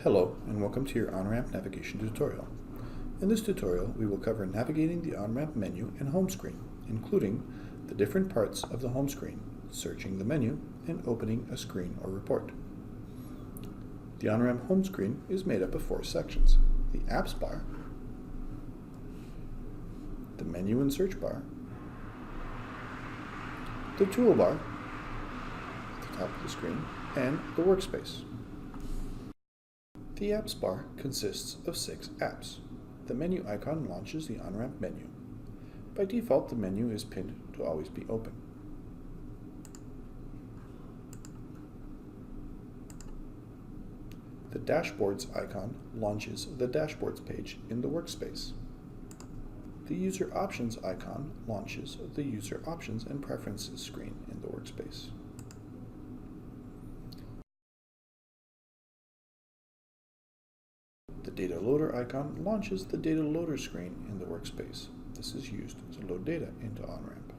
Hello and welcome to your OnRamp navigation tutorial. In this tutorial we will cover navigating the OnRamp menu and home screen, including the different parts of the home screen, searching the menu, and opening a screen or report. The OnRamp home screen is made up of 4 sections: the apps bar, the menu and search bar, the toolbar at the top of the screen, and the workspace. The apps bar consists of 6 apps. The menu icon launches the OnRamp menu. By default, the menu is pinned to always be open. The dashboards icon launches the dashboards page in the workspace. The user options icon launches the user options and preferences screen in the workspace. The data loader icon launches the data loader screen in the workspace. This is used to load data into OnRamp.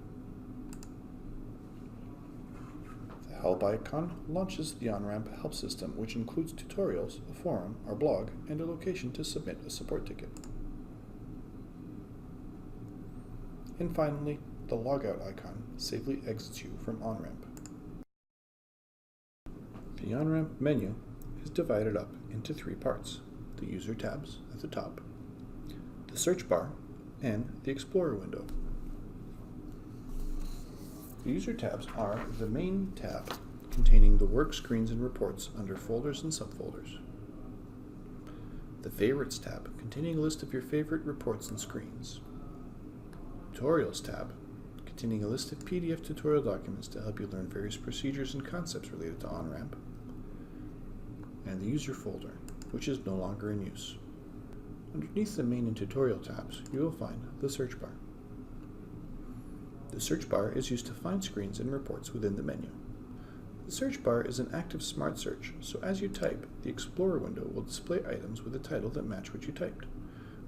The help icon launches the OnRamp help system, which includes tutorials, a forum, our blog, and a location to submit a support ticket. And finally, the logout icon safely exits you from OnRamp. The OnRamp menu is divided up into 3 parts: the user tabs at the top, the search bar, and the Explorer window. The user tabs are the main tab containing the work screens and reports under folders and subfolders. The Favorites tab containing a list of your favorite reports and screens. Tutorials tab containing a list of PDF tutorial documents to help you learn various procedures and concepts related to OnRamp. And the user folder, which is no longer in use. Underneath the main and tutorial tabs, you will find the search bar. The search bar is used to find screens and reports within the menu. The search bar is an active smart search, so as you type, the Explorer window will display items with a title that match what you typed.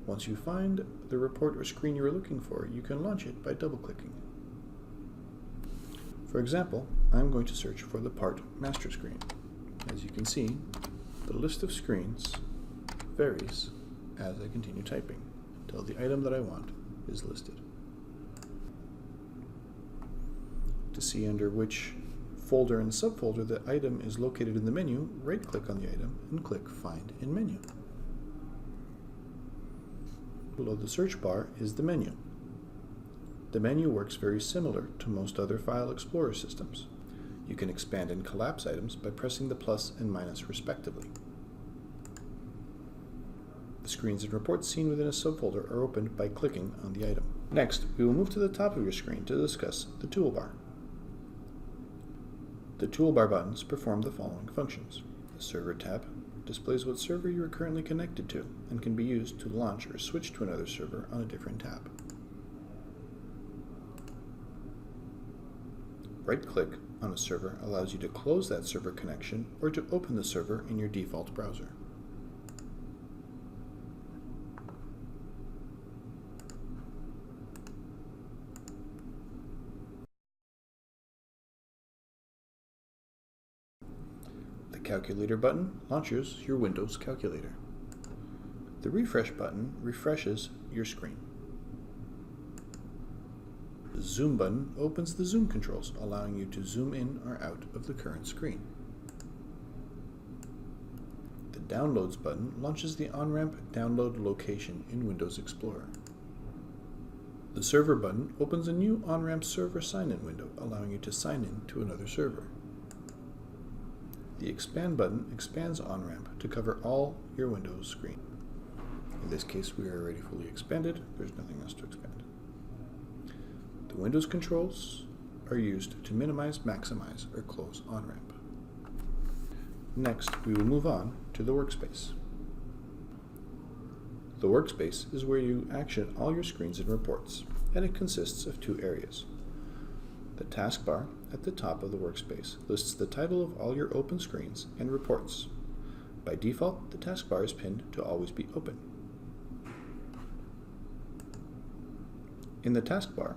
Once you find the report or screen you are looking for, you can launch it by double-clicking. For example, I'm going to search for the part master screen. As you can see, the list of screens varies as I continue typing until the item that I want is listed. To see under which folder and subfolder the item is located in the menu, right-click on the item and click Find in Menu. Below the search bar is the menu. The menu works very similar to most other File Explorer systems. You can expand and collapse items by pressing the plus and minus respectively. The screens and reports seen within a subfolder are opened by clicking on the item. Next, we will move to the top of your screen to discuss the toolbar. The toolbar buttons perform the following functions. The Server tab displays what server you are currently connected to and can be used to launch or switch to another server on a different tab. Right-click on a server allows you to close that server connection or to open the server in your default browser. The Calculator button launches your Windows calculator. The Refresh button refreshes your screen. The Zoom button opens the zoom controls, allowing you to zoom in or out of the current screen. The Downloads button launches the OnRamp download location in Windows Explorer. The Server button opens a new OnRamp server sign-in window, allowing you to sign in to another server. The Expand button expands OnRamp to cover all your Windows screen. In this case, we are already fully expanded. There's nothing else to expand. The Windows controls are used to minimize, maximize, or close OnRamp. Next, we will move on to the workspace. The workspace is where you action all your screens and reports, and it consists of 2 areas. The taskbar at the top of the workspace lists the title of all your open screens and reports. By default, the taskbar is pinned to always be open. In the taskbar,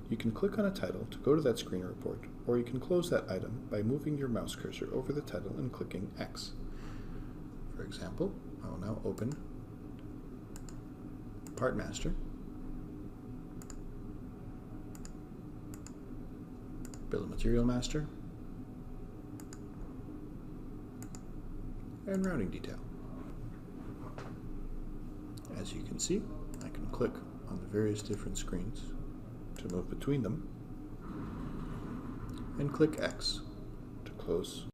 you can click on a title to go to that screen or report, or you can close that item by moving your mouse cursor over the title and clicking X. For example, I will now open Part Master, Bill of Material Master, and Routing Detail. As you can see, I can click on the various different screens to move between them, and click X to close.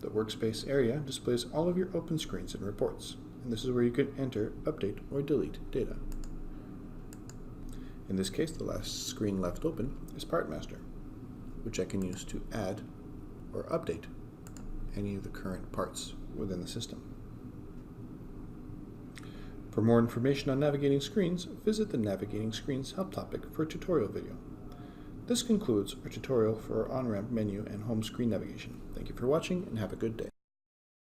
The workspace area displays all of your open screens and reports, and this is where you can enter, update, or delete data. In this case, the last screen left open is Part Master, which I can use to add or update any of the current parts within the system. For more information on navigating screens, visit the Navigating Screens help topic for a tutorial video. This concludes our tutorial for our OnRamp menu and home screen navigation. Thank you for watching and have a good day.